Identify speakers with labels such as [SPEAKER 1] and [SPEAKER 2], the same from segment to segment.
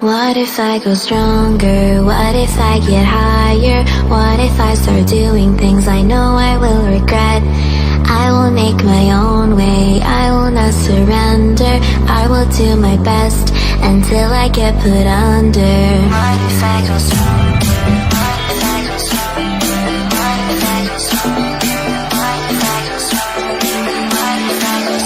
[SPEAKER 1] What if I go stronger? What if I get higher? What if I start doing things I know I will regret? I will make my own way, I will not surrender. I will do my best until I get put under. What if I go stronger? What if I go stronger? What if I go stronger? What if I go stronger? What if I go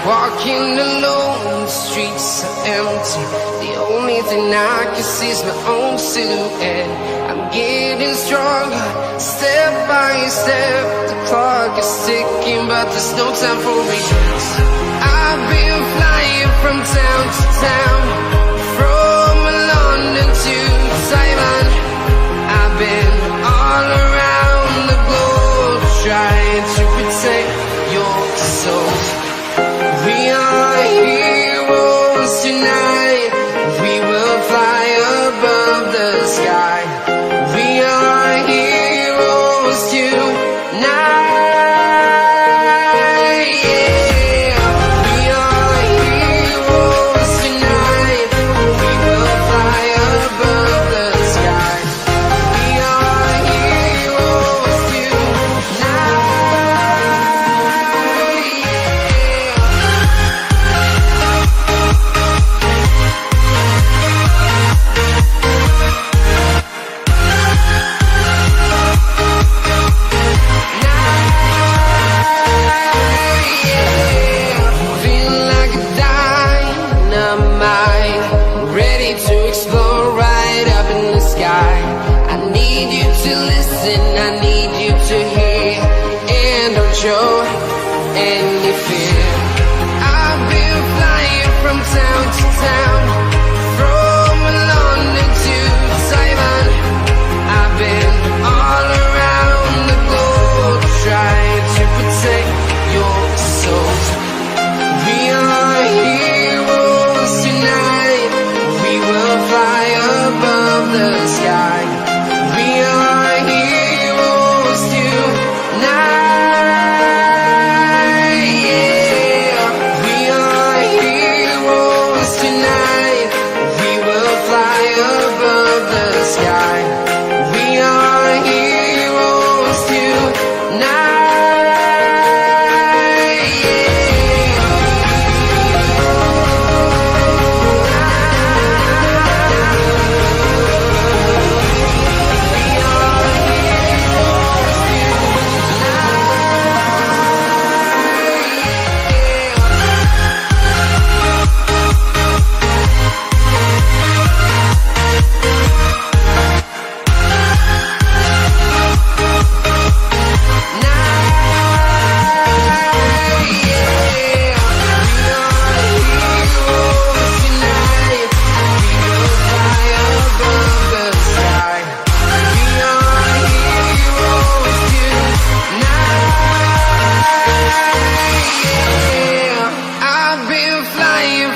[SPEAKER 2] Walking alone, the streets are empty. The only thing I can see is my own silhouette. I'm getting stronger, step by step. The clock is ticking, but there's no time for regrets. I've been flying from town to town, from London to Taiwan. I've been all around the globe, trying to protect your soul. We are heroes tonight. We will fly above the sky. We are heroes tonight. Yeah. We are heroes tonight. town to town, from London to Taiwan. I've been all around the globe trying to protect your souls. We are heroes tonight. We will fly above the sky. We are heroes tonight. Yeah. We are heroes tonight. We will fly above the sky. We are heroes tonight.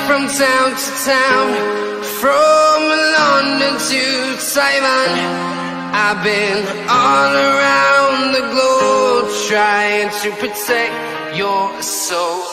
[SPEAKER 2] From town to town, from London to Taiwan. I've been all around the globe trying to protect your soul.